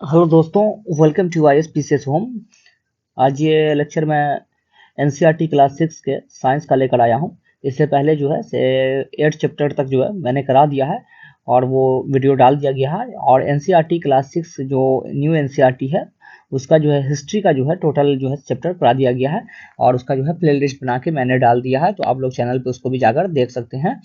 Hello दोस्तों, welcome to ISPCS home. आज ये लेक्चर मैं NCERT क्लास 6 के साइंस का लेकर आया हूँ। इससे पहले जो है से 8 चैप्टर तक जो है मैंने करा दिया है और वो वीडियो डाल दिया गया है। और NCERT क्लास 6 जो न्यू NCERT है उसका जो है हिस्ट्री का जो है टोटल जो है चैप्टर करा दिया गया है और उसका जो है प्ले लिस्ट बना के मैंने डाल दिया है, तो आप लोग चैनल पे उसको भी जाकर देख सकते हैं।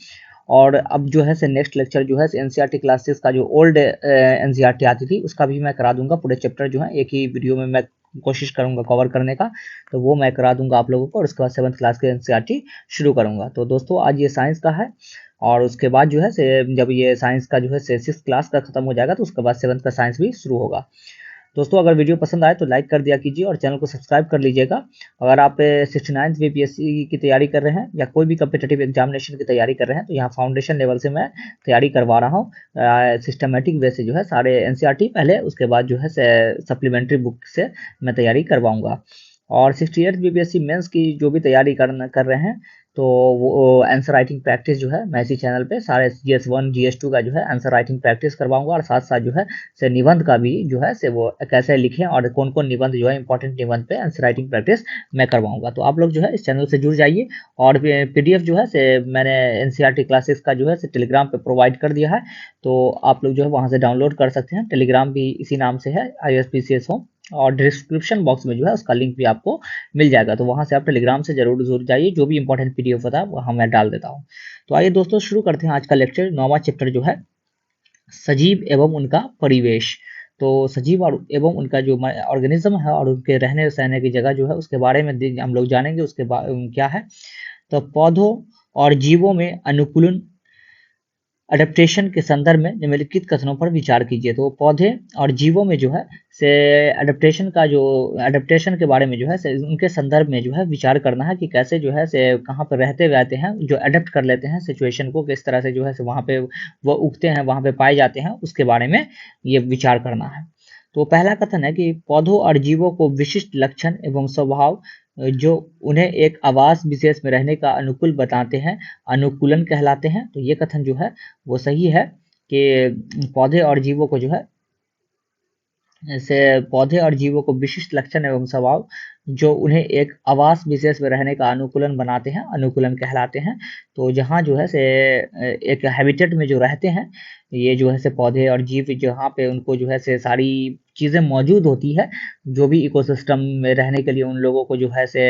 और अब जो है से नेक्स्ट लेक्चर जो है NCERT क्लासेस का जो ओल्ड NCERT आती थी उसका भी मैं करा दूंगा। पूरे चैप्टर जो है एक ही वीडियो में मैं कोशिश करूंगा कवर करने का, तो वो मैं करा दूंगा आप लोगों को और उसके बाद 7th क्लास के NCERT शुरू करूंगा। तो दोस्तों आज ये साइंस का है और उसके बाद जो है से जब ये साइंस का जो है 6th क्लास का खत्म हो जाएगा तो उसके बाद 7th का साइंस भी शुरू होगा। दोस्तों अगर वीडियो पसंद आए तो लाइक कर दिया कीजिए और चैनल को सब्सक्राइब कर लीजिएगा। अगर आप 69th BPSC की तैयारी कर रहे हैं या कोई भी कम्पिटेटिव एग्जामिनेशन की तैयारी कर रहे हैं तो यहाँ फाउंडेशन लेवल से मैं तैयारी करवा रहा हूँ सिस्टमेटिक वे से जो है सारे NCERT पहले, उसके बाद जो है सप्लीमेंट्री बुक से मैं तैयारी करवाऊंगा। और 68th BPSC मेंस की जो भी तैयारी कर रहे हैं तो वो आंसर राइटिंग प्रैक्टिस जो है मैं इसी चैनल पे सारे GS1 GS2 का जो है आंसर राइटिंग प्रैक्टिस करवाऊंगा और साथ साथ जो है से निबंध का भी जो है से वो कैसे लिखें और कौन कौन निबंध जो है इंपॉर्टेंट निबंध पे आंसर राइटिंग प्रैक्टिस मैं करवाऊंगा। तो आप लोग जो है इस चैनल से जुड़ जाइए और PDF जो है से मैंने NCERT क्लासेस का जो है से टेलीग्राम पे प्रोवाइड कर दिया है, तो आप लोग जो है वहाँ से डाउनलोड कर सकते हैं। टेलीग्राम भी इसी नाम से है ISPCS होम और डिस्क्रिप्शन बॉक्स में जो है उसका लिंक भी आपको मिल जाएगा, तो वहाँ से आप टेलीग्राम से जरूर जुड़ जाइए। जो भी इंपॉर्टेंट PDF होता है वहाँ मैं डाल देता हूँ। तो आइए दोस्तों शुरू करते हैं आज का लेक्चर। 9वां चैप्टर जो है सजीव एवं उनका परिवेश। तो सजीव और एवं उनका जो ऑर्गेनिज्म है और उनके रहने सहने की जगह जो है उसके बारे में हम लोग जानेंगे। उसके बाद क्या है तो पौधों और जीवों में अनुकूलन अडेप्टेशन के संदर्भ में निम्नलिखित कथनों पर विचार कीजिए। तो पौधे और जीवों में जो है से अडेप्टेशन का जो अडेप्टेशन के बारे में जो है से उनके संदर्भ में जो है विचार करना है कि कैसे जो है से कहाँ पर रहते हैं जो अडेप्ट कर लेते हैं सिचुएशन को, किस तरह से जो है से वहाँ पे वो उगते हैं, वहाँ पे पाए जाते हैं, उसके बारे में ये विचार करना है। तो पहला कथन है कि पौधों और जीवों को विशिष्ट लक्षण एवं स्वभाव जो उन्हें एक आवास विशेष में रहने का अनुकूल बताते हैं अनुकूलन कहलाते हैं। तो ये कथन जो है वो सही है कि पौधे और जीवों को जो है से पौधे और जीवों को विशिष्ट लक्षण एवं स्वभाव जो उन्हें एक आवास विशेष में रहने का अनुकूलन बनाते हैं अनुकूलन कहलाते हैं। तो जहाँ जो है से एक हैबिटेट में जो रहते हैं ये जो है से पौधे और जीव, जहाँ पे उनको जो है से सारी चीज़ें मौजूद होती है, जो भी इकोसिस्टम में रहने के लिए उन लोगों को जो है से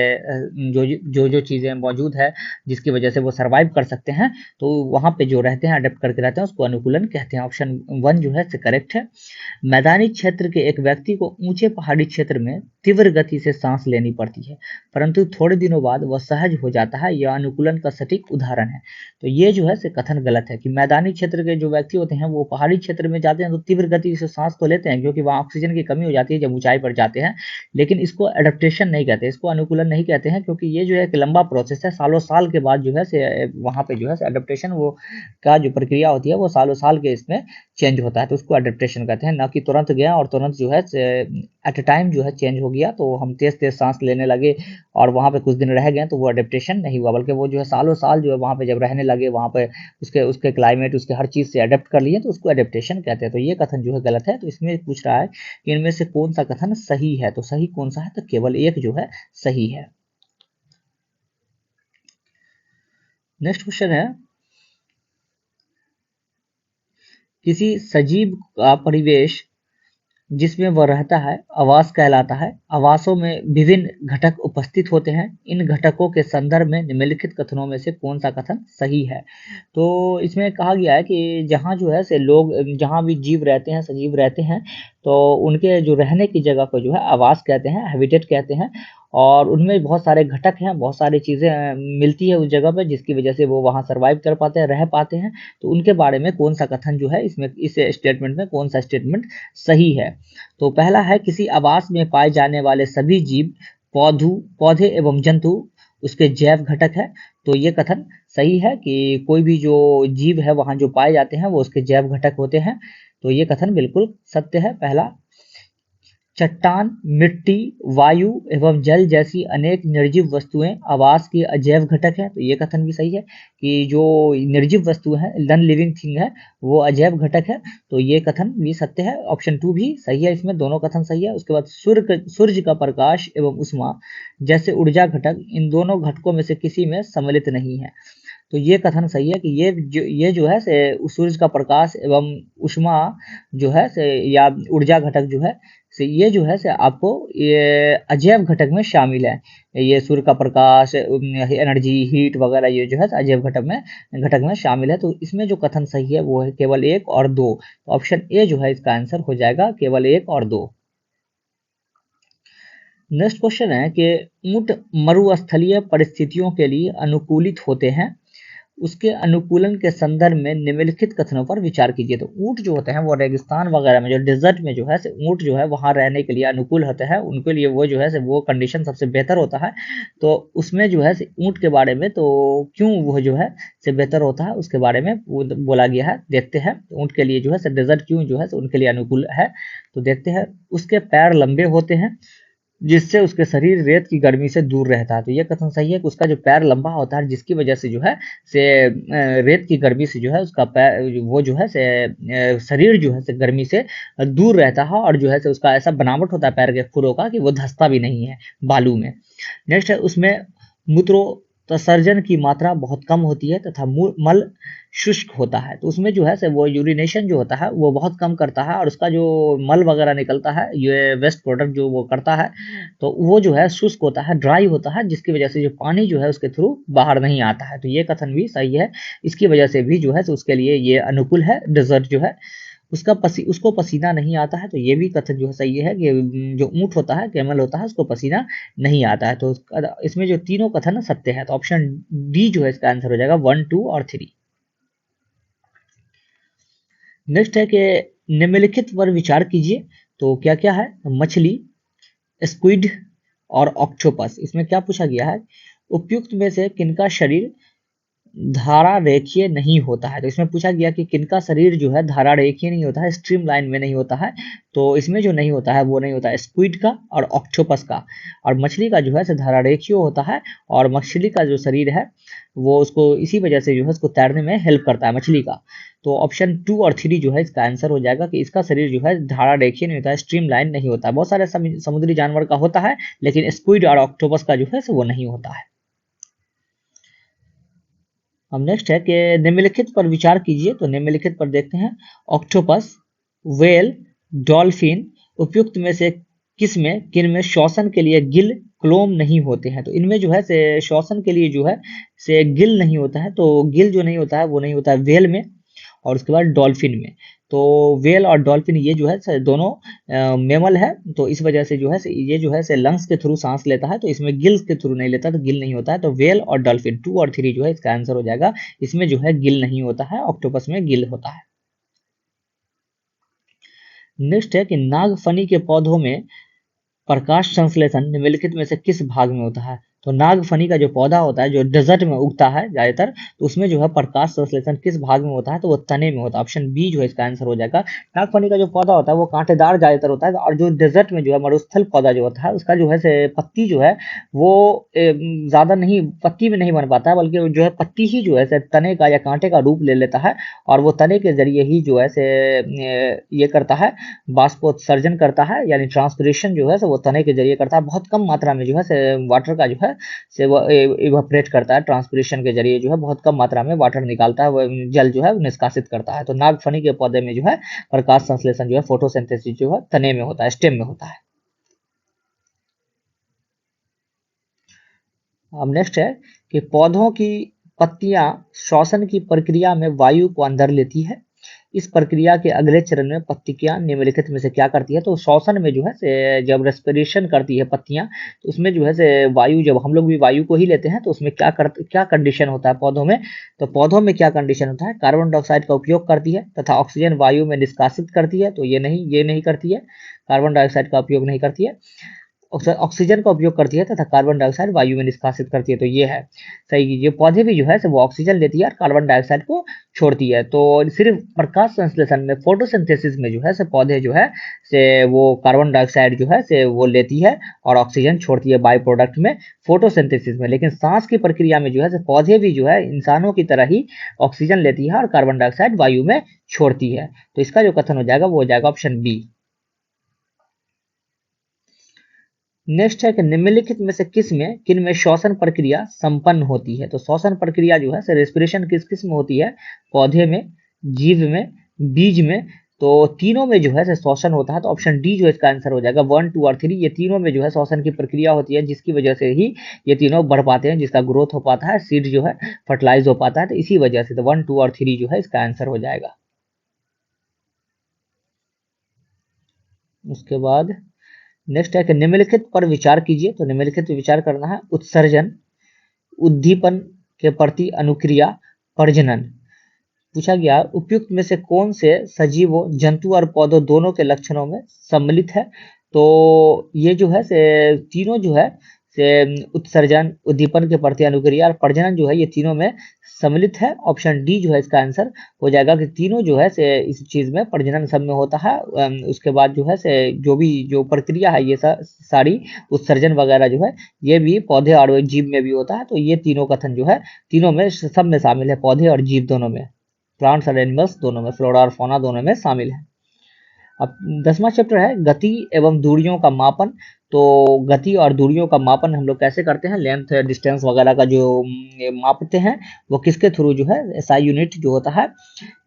जो चीज़ें मौजूद है जिसकी वजह से वो सर्वाइव कर सकते हैं, तो वहाँ पे जो रहते हैं अडेप्ट करके रहते हैं उसको अनुकूलन कहते हैं। ऑप्शन 1 जो है से करेक्ट है। मैदानी क्षेत्र के एक व्यक्ति को ऊंचे पहाड़ी क्षेत्र में तीव्र गति से सांस लेनी पड़ती है, परंतु थोड़े दिनों बाद वह सहज हो जाता है। यह अनुकूलन का सटीक उदाहरण है। तो ये जो है से कथन गलत है कि मैदानी क्षेत्र के जो व्यक्ति होते हैं वो पहाड़ी क्षेत्र में जाते हैं तो तीव्र गति से सांस तो लेते हैं क्योंकि वहाँ ऑक्सीजन की कमी हो जाती है जब ऊंचाई पर जाते हैं, लेकिन इसको एडेप्टेशन नहीं कहते, इसको अनुकूलन नहीं कहते हैं, क्योंकि ये जो है एक लंबा प्रोसेस है। सालों साल के बाद जो है से वहाँ पे जो है एडेप्टेशन वो का जो प्रक्रिया होती है वो सालों साल के इसमें चेंज होता है, तो उसको अडेप्टेशन कहते हैं। ना कि तुरंत गया और तुरंत जो है एट अ टाइम जो है चेंज हो गया तो हम तेज तेज सांस लेने लगे और वहाँ पे कुछ दिन रह गए तो वो अडेप्टेशन नहीं हुआ, बल्कि वो जो है सालों साल जो है वहाँ पे जब रहने लगे वहाँ पे उसके उसके क्लाइमेट उसके हर चीज़ से अडेप्ट कर लिए तो उसको अडेप्टेशन कहते हैं। तो ये कथन जो है गलत है। तो इसमें पूछ रहा है कि इनमें से कौन सा कथन सही है, तो सही कौन सा है तो केवल एक जो है सही है। नेक्स्ट क्वेश्चन है किसी सजीव का परिवेश जिसमें वह रहता है आवास कहलाता है। आवासों में विभिन्न घटक उपस्थित होते हैं। इन घटकों के संदर्भ में निम्नलिखित कथनों में से कौन सा कथन सही है। तो इसमें कहा गया है कि जहाँ जो है से लोग जहाँ भी जीव रहते हैं सजीव रहते हैं तो उनके जो रहने की जगह को जो है आवास कहते हैं, हैबिटेट कहते हैं। और उनमें बहुत सारे घटक हैं, बहुत सारी चीज़ें मिलती है उस जगह पे जिसकी वजह से वो वहाँ सर्वाइव कर पाते हैं, रह पाते हैं। तो उनके बारे में कौन सा कथन जो है इसमें इस स्टेटमेंट में कौन सा स्टेटमेंट सही है। तो पहला है किसी आवास में पाए जाने वाले सभी जीव पौधे एवं जंतु उसके जैव घटक है। तो ये कथन सही है कि कोई भी जो जीव है वहाँ जो पाए जाते हैं वो उसके जैव घटक होते हैं। तो ये कथन बिल्कुल सत्य है पहला। चट्टान, मिट्टी, वायु एवं जल जैसी अनेक निर्जीव वस्तुएं आवास के अजैव घटक हैं। तो ये कथन भी सही है कि जो निर्जीव वस्तु है, नॉन लिविंग थिंग है, वो अजैव घटक है। तो ये कथन भी सत्य है। ऑप्शन 2 भी सही है, इसमें दोनों कथन सही है। उसके बाद सूर्य का प्रकाश एवं उष्मा जैसे ऊर्जा घटक इन दोनों घटकों में से किसी में सम्मिलित नहीं है। तो ये कथन सही है कि ये जो है से सूरज का प्रकाश एवं उष्मा जो है से या ऊर्जा घटक जो है से ये जो है से आपको ये अजैव घटक में शामिल है। ये सूर्य का प्रकाश, एनर्जी, हीट वगैरह ये जो है अजैव घटक में शामिल है। तो इसमें जो कथन सही है वो है केवल 1 और 2। तो ऑप्शन ए जो है इसका आंसर हो जाएगा केवल 1 और 2। नेक्स्ट क्वेश्चन है कि ऊंट मरुस्थलीय परिस्थितियों के लिए अनुकूलित होते हैं, उसके अनुकूलन के संदर्भ में निम्नलिखित कथनों पर विचार कीजिए। तो ऊंट जो होते हैं वो रेगिस्तान वगैरह में, जो डेजर्ट में जो है ऊंट जो है वहां रहने के लिए अनुकूल होते हैं, उनके लिए वो जो है वो कंडीशन सबसे बेहतर होता है। तो उसमें जो है ऊंट के बारे में तो क्यों वो जो है से बेहतर होता है उसके बारे में वो बोला गया है। देखते हैं ऊंट के लिए जो है डेजर्ट क्यों जो है उनके लिए अनुकूल है। तो देखते हैं, उसके पैर लंबे होते हैं जिससे उसके शरीर रेत की गर्मी से दूर रहता है। तो ये कथन सही है कि उसका जो पैर लंबा होता है जिसकी वजह से जो है से रेत की गर्मी से जो है उसका पैर वो जो है से शरीर जो है से गर्मी से दूर रहता है, और जो है से उसका ऐसा बनावट होता है पैर के खुरों का कि वो धंसता भी नहीं है बालू में। नेक्स्ट है, उसमें मूत्रोत्सर्जन की मात्रा बहुत कम होती है तथा मल शुष्क होता है। तो उसमें जो है से वो यूरिनेशन जो होता है वो बहुत कम करता है, और उसका जो मल वगैरह निकलता है, ये वेस्ट प्रोडक्ट जो वो करता है, तो वो जो है शुष्क होता है, ड्राई होता है, जिसकी वजह से जो पानी जो है उसके थ्रू बाहर नहीं आता है। तो ये कथन भी सही है, इसकी वजह से भी जो है तो उसके लिए ये अनुकूल है डेजर्ट जो है। उसको पसीना नहीं आता है। तो ये भी कथन जो है सही है कि जो ऊंट होता है, कैमल होता है, उसको पसीना नहीं आता है। तो इसमें जो तीनों कथन सत्य है। तो ऑप्शन डी जो है इसका आंसर हो जाएगा 1, 2 और 3। नेक्स्ट है कि निम्नलिखित पर विचार कीजिए। तो क्या क्या है, मछली, स्क्विड और ऑक्टोपस। इसमें क्या पूछा गया है, उपयुक्त में से किनका शरीर धारा रेखीय नहीं होता है। तो इसमें पूछा गया कि किनका शरीर जो है धारा रेखीय नहीं होता है, स्ट्रीम लाइन में नहीं होता है। तो इसमें जो नहीं होता है वो नहीं होता है स्क्विड का और ऑक्टोपस का। और मछली का जो है धारा रेखीय होता है, और मछली का जो शरीर है वो उसको इसी वजह से जो है उसको तैरने में हेल्प करता है मछली का। तो ऑप्शन 2 और 3 जो है इसका आंसर हो जाएगा कि इसका शरीर जो है धारा रेखीय नहीं होता है, स्ट्रीम लाइन नहीं होता है। बहुत सारे समुद्री जानवर का होता है, लेकिन स्क्विड और ऑक्टोपस का जो है वो नहीं होता है। अब नेक्स्ट है कि निम्नलिखित पर विचार कीजिए। तो निम्नलिखित पर देखते हैं, ऑक्टोपस, व्हेल, डॉल्फिन उपयुक्त में से किन में श्वसन के लिए गिल क्लोम नहीं होते हैं। तो इनमें जो है से श्वसन के लिए जो है से गिल नहीं होता है। तो गिल जो नहीं होता है वो नहीं होता है व्हेल में, और उसके बाद डॉल्फिन में। तो व्हेल और डॉल्फिन ये जो है दोनों मेमल है, तो इस वजह से जो है ये जो है लंग्स के थ्रू सांस लेता है। तो इसमें गिल्स के थ्रू नहीं लेता, तो गिल नहीं होता है। तो व्हेल और डॉल्फिन 2 और 3 जो है इसका आंसर हो जाएगा। इसमें जो है गिल नहीं होता है, ऑक्टोपस में गिल होता है। नेक्स्ट है कि नागफनी के पौधों में प्रकाश संश्लेषण निम्नलिखित में से किस भाग में होता है। तो नागफनी का जो पौधा होता है जो डेजर्ट में उगता है ज्यादातर, तो उसमें जो है प्रकाश संश्लेषण किस भाग में होता है, तो वो तने में होता है। ऑप्शन बी जो है इसका आंसर हो जाएगा। नागफनी का जो पौधा होता है वो कांटेदार ज्यादातर होता है, और जो डेजर्ट में जो है मरुस्थल पौधा जो होता है उसका जो है से पत्ती जो है वो ज्यादा नहीं, पत्ती में नहीं बन पाता है, बल्कि जो है पत्ती ही जो है से तने का या कांटे का रूप ले लेता है, और वो तने के जरिए ही जो है से ये करता है, बाष्पोत्सर्जन करता है, यानी ट्रांसपिरेशन जो है वो तने के जरिए करता है। बहुत कम मात्रा में जो है से वाटर का जो है से वो इवापोरेट करता है, ट्रांसपिरेशन के जरिए जो है बहुत कम मात्रा में वाटर निकालता है, वो जल जो है निष्कासित करता है। तो नागफनी के पौधे में जो है प्रकाश संश्लेषण जो है फोटोसिंथेसिस जो है तने में होता है, स्टेम में होता है। अब नेक्स्ट है कि पौधों की पत्तियां श्वसन की प्रक्रिया में वायु को अंदर लेती है। इस प्रक्रिया के अगले चरण में पत्तियां निम्नलिखित में से क्या करती है। तो श्वसन में जो है से जब रेस्पिरेशन करती है पत्तियां, तो उसमें जो है से वायु, जब हम लोग भी वायु को ही लेते हैं, तो उसमें क्या कंडीशन होता है पौधों में। तो पौधों में क्या कंडीशन होता है, कार्बन डाइऑक्साइड का उपयोग करती है तथा ऑक्सीजन वायु में निष्कासित करती है। तो ये नहीं करती है, कार्बन डाइऑक्साइड का उपयोग नहीं करती है। ऑक्सीजन का उपयोग करती है तथा कार्बन डाइऑक्साइड वायु में निष्कासित करती है। तो ये है सही। ये पौधे भी जो है वो ऑक्सीजन लेती है और कार्बन डाइऑक्साइड को छोड़ती है। तो सिर्फ प्रकाश संश्लेषण में, फोटोसिंथेसिस में जो है पौधे जो है वो कार्बन डाइऑक्साइड जो है वो लेती है और ऑक्सीजन छोड़ती है बाई प्रोडक्ट में, फोटोसिंथेसिस में। लेकिन सांस की प्रक्रिया में जो है पौधे भी जो है इंसानों की तरह ही ऑक्सीजन लेती है और कार्बन डाइऑक्साइड वायु में छोड़ती है। तो इसका जो कथन हो जाएगा वो हो जाएगा ऑप्शन बी। नेक्स्ट है कि निम्नलिखित में से किन में श्वसन प्रक्रिया संपन्न होती है। तो श्वसन प्रक्रिया जो है रेस्पिरेशन किस में होती है? पौधे में, जीव में, बीज में। तो तीनों में जो है श्वसन होता है। तो ऑप्शन डी जो इसका आंसर हो जाएगा। 1, 2 और 3 ये तीनों में जो है श्वसन की प्रक्रिया होती है, जिसकी वजह से ही ये तीनों बढ़ पाते हैं, जिसका ग्रोथ हो पाता है, सीड जो है फर्टिलाइज हो पाता है। तो इसी वजह से तो 1, 2 और 3 जो है इसका आंसर हो जाएगा। उसके बाद नेक्स्ट है कि निम्नलिखित पर विचार कीजिए। तो निम्नलिखित पर विचार करना है। उत्सर्जन, उद्दीपन के प्रति अनुक्रिया, प्रजनन। पूछा गया उपयुक्त में से कौन से सजीवों, जंतु और पौधों दोनों के लक्षणों में सम्मिलित है। तो ये जो है तीनों जो है उत्सर्जन, उद्दीपन के प्रति अनुक्रिया और प्रजनन जो है ये तीनों में सम्मिलित है। ऑप्शन डी जो है इसका आंसर हो जाएगा कि तीनों जो है इस चीज में प्रजनन सब में होता है। उसके बाद जो है जो प्रक्रिया है ये सारी उत्सर्जन वगैरह जो है ये भी पौधे और जीव में भी होता है। तो ये तीनों कथन जो है तीनों में सब में शामिल है, पौधे और जीव दोनों में, प्लांट्स और एनिमल्स दोनों में, फ्लोरा और फौना दोनों में शामिल है। अब 10वां चैप्टर है गति एवं दूरियों का मापन। तो गति और दूरियों का मापन हम लोग कैसे करते हैं? लेंथ, डिस्टेंस वगैरह का जो मापते हैं वो किसके थ्रू जो है? एसआई यूनिट जो होता है।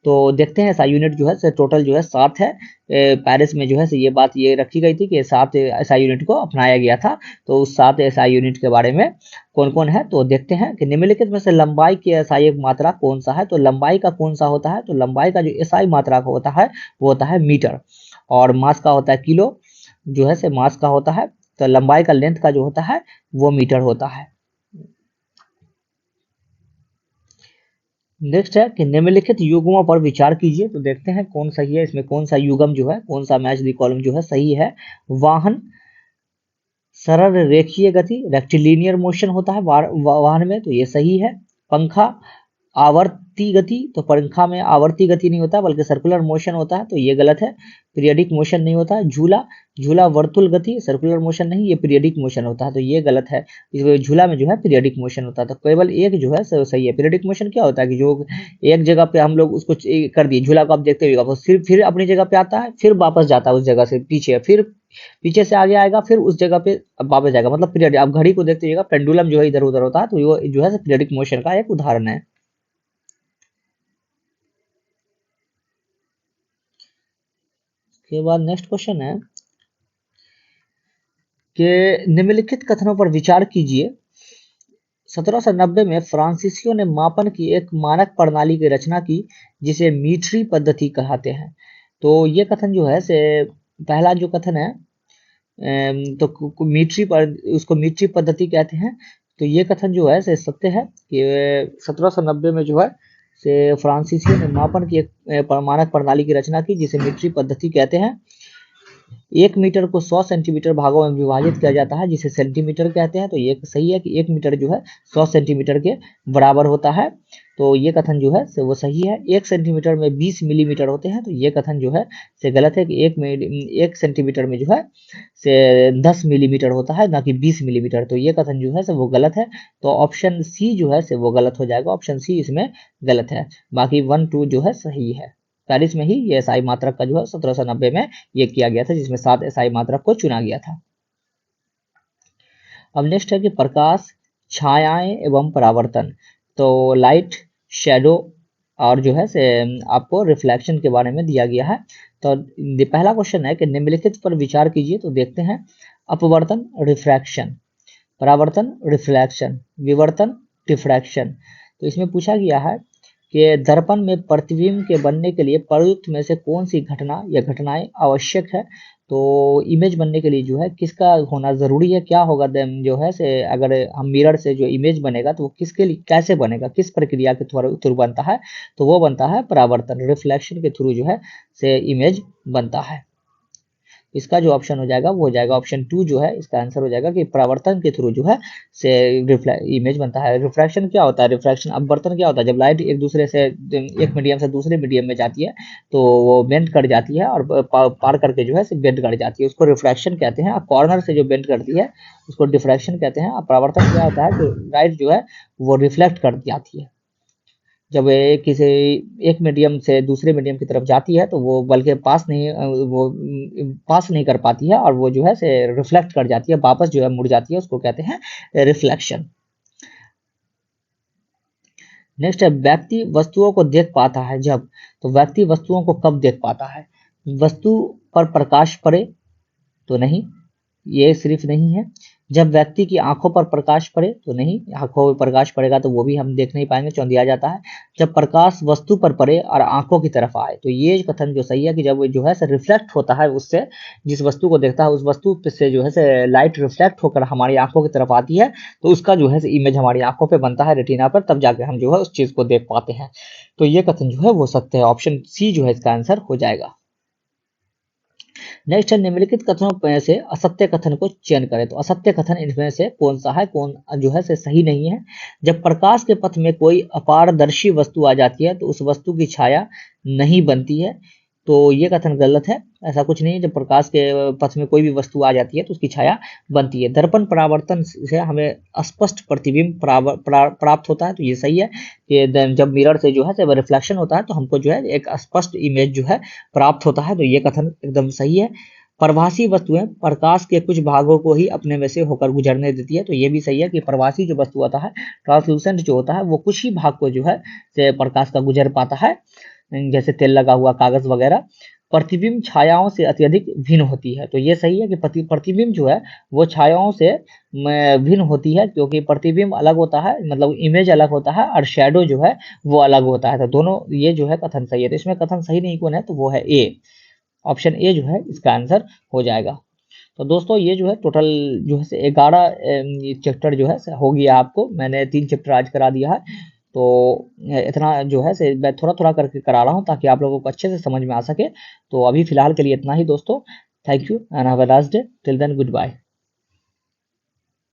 तो देखते हैं एसआई यूनिट जो है टोटल जो है 7 है। पेरिस में जो है ये बात ये रखी गई थी कि 7 एसआई यूनिट को अपनाया गया था। तो उस 7 एसआई यूनिट के बारे में कौन कौन है तो देखते हैं कि निम्नलिखित में से लंबाई की एसआई मात्रा कौन सा है। तो लंबाई का कौन सा होता है? तो लंबाई का जो एसआई मात्रा का होता है वो होता है मीटर, और मास का होता है किलो जो है मास का होता है। तो लंबाई का लेंथ का जो होता है वो मीटर होता है। नेक्स्ट है कि निम्नलिखित युग्मों पर विचार कीजिए। तो देखते हैं कौन सही है, इसमें कौन सा युग्म जो है, कौन सा मैच द कॉलम जो है सही है। वाहन, सरल रेखीय गति, रेक्टिलिनियर मोशन होता है वाहन में, तो ये सही है। पंखा, आवर्ती गति, तो पंखा में आवर्ती गति नहीं होता बल्कि सर्कुलर मोशन होता है, तो ये गलत है। पीरियडिक मोशन नहीं होता। झूला वर्तुल गति, सर्कुलर मोशन नहीं, ये पीरियडिक मोशन होता है, तो ये गलत है। इस झूला में जो है पीरियडिक मोशन होता है। तो केवल एक जो है सही है। पीरियडिक मोशन क्या होता है कि जो एक जगह पे हम लोग उसको कर दिए, झूला को आप देखते हुए फिर अपनी जगह पे आता है, फिर वापस जाता है उस जगह से पीछे, फिर पीछे से आगे आएगा, फिर उस जगह पे वापस जाएगा, मतलब पीरियड। आप घड़ी को देखते जाएगा, पेंडुलम जो है इधर उधर होता है, तो वो जो है पीरियडिक मोशन का एक उदाहरण है। के बाद नेक्स्ट क्वेश्चन है कि निम्नलिखित कथनों पर विचार कीजिए। 1790 में फ्रांसीसियों ने मापन की एक मानक प्रणाली की रचना की जिसे मीट्री पद्धति कहते हैं। तो ये कथन जो है पहला जो कथन है तो मीट्री पर उसको मीट्री पद्धति कहते हैं। तो ये कथन जो है सत्य है कि 1790 में जो है फ्रांसीसियों ने मापन की एक मानक प्रणाली की रचना की जिसे मीट्री पद्धति कहते हैं। 1 मीटर को 100 सेंटीमीटर भागों में विभाजित किया जाता है जिसे सेंटीमीटर कहते हैं। तो ये सही है कि 1 मीटर जो है 100 सेंटीमीटर के बराबर होता है। तो ये कथन जो है वो सही है। 1 सेंटीमीटर में 20 मिलीमीटर होते हैं। तो ये कथन जो है गलत है कि 1 सेंटीमीटर में जो है 10 मिलीमीटर होता है, ना कि 20 मिलीमीटर। तो ये कथन जो है वो गलत है। तो ऑप्शन सी जो है वो गलत हो जाएगा। ऑप्शन सी इसमें गलत है। बाकी 1, 2 जो है सही है। पेरिस में ही ये एसआई मात्रक का जो है 1790 में ये किया गया था, जिसमें 7 एसआई मात्रक को चुना गया था। अब नेक्स्ट है कि प्रकाश, छायाएं एवं परावर्तन। तो लाइट, शैडो और जो है आपको रिफ्लेक्शन के बारे में दिया गया है। तो पहला क्वेश्चन है कि निम्नलिखित पर विचार कीजिए। तो देखते हैं अपवर्तन, रिफ्रैक्शन, परावर्तन, रिफ्लेक्शन, विवर्तन, डिफ्रैक्शन। तो इसमें पूछा गया है कि दर्पण में प्रतिबिंब के बनने के लिए प्रयुक्त में से कौन सी घटना या घटनाएं आवश्यक है। तो इमेज बनने के लिए जो है किसका होना जरूरी है, क्या होगा जो है अगर हम मिरर से जो इमेज बनेगा तो वो किसके लिए कैसे बनेगा, किस प्रक्रिया के थ्रू बनता है। तो वो बनता है परावर्तन, रिफ्लेक्शन के थ्रू जो है इमेज बनता है। इसका जो ऑप्शन हो जाएगा वो हो जाएगा ऑप्शन 2 जो है इसका आंसर हो जाएगा कि परावर्तन के थ्रू जो है से इमेज बनता है। रिफ्रैक्शन क्या होता है? रिफ्रैक्शन अपवर्तन क्या होता है? जब लाइट एक दूसरे से एक मीडियम से दूसरे मीडियम में जाती है तो वो बेंड कर जाती है और पार करके जो है बेंड कर जाती है, उसको रिफ्रैक्शन कहते हैं। कॉर्नर से जो बेंड करती है उसको डिफ्रैक्शन कहते हैं। परावर्तन क्या होता है कि लाइट जो है वो रिफ्लेक्ट कर जाती है। जब किसी एक मीडियम से दूसरे मीडियम की तरफ जाती है तो वो बल्कि पास नहीं कर पाती है और वो जो है से रिफ्लेक्ट कर जाती है, वापस जो है मुड़ जाती है, उसको कहते हैं रिफ्लेक्शन। नेक्स्ट है व्यक्ति वस्तुओं को देख पाता है जब। तो व्यक्ति वस्तुओं को कब देख पाता है? वस्तु पर प्रकाश पड़े तो नहीं, ये सिर्फ नहीं है। जब व्यक्ति की आंखों पर प्रकाश पड़े तो नहीं, आंखों पर प्रकाश पड़ेगा तो वो भी हम देख नहीं पाएंगे, चौंधिया जाता है। जब प्रकाश वस्तु पर पड़े और आंखों की तरफ आए, तो ये कथन जो सही है कि जब जो है से रिफ्लेक्ट होता है उससे, जिस वस्तु को देखता है उस वस्तु से जो है से लाइट रिफ्लेक्ट होकर हमारी आंखों की तरफ आती है तो उसका जो है इमेज हमारी आंखों पे बनता है, रेटिना पर, तब जाके हम जो है उस चीज को देख पाते हैं। तो ये कथन जो है वो सत्य है, ऑप्शन सी जो है इसका आंसर हो जाएगा। नेक्स्ट है निम्नलिखित कथनों में से असत्य कथन को चयन करें। तो असत्य कथन इनमें से कौन सा है, कौन जो है से सही नहीं है? जब प्रकाश के पथ में कोई अपारदर्शी वस्तु आ जाती है तो उस वस्तु की छाया नहीं बनती है, तो ये कथन गलत है। ऐसा कुछ नहीं है, जब प्रकाश के पथ में कोई भी वस्तु आ जाती है तो उसकी छाया बनती है। दर्पण परावर्तन से हमें स्पष्ट प्रतिबिंब प्राप्त होता है, तो ये सही है कि जब मिरर से जो है रिफ्लेक्शन होता है तो हमको जो है एक स्पष्ट इमेज जो है प्राप्त होता है, तो ये कथन एकदम सही है। प्रवासी वस्तुएं प्रकाश के कुछ भागों को ही अपने में से होकर गुजरने देती है, तो ये भी सही है कि प्रवासी जो वस्तु होता है, ट्रांसलूसेंट जो होता है, वो कुछ ही भाग को जो है से प्रकाश का गुजर पाता है, जैसे तेल लगा हुआ कागज वगैरह। प्रतिबिंब छायाओं से अत्यधिक भिन्न होती है, तो ये सही है कि प्रतिबिंब जो है वो छायाओं से भिन्न होती है, क्योंकि प्रतिबिंब अलग होता है, मतलब इमेज अलग होता है, और शेडो जो है वो अलग होता है। तो दोनों ये जो है कथन सही है। तो इसमें कथन सही नहीं कौन है, तो वो है ए, ऑप्शन ए जो है इसका आंसर हो जाएगा। तो दोस्तों ये जो है टोटल जो है 11 चैप्टर जो है हो गया आपको, मैंने 3 चैप्टर आज करा दिया है। तो इतना जो है से मैं थोड़ा थोड़ा करके करा रहा हूँ ताकि आप लोगों को अच्छे से समझ में आ सके। तो अभी फिलहाल के लिए इतना ही दोस्तों, thank you and have a nice day, till then good bye.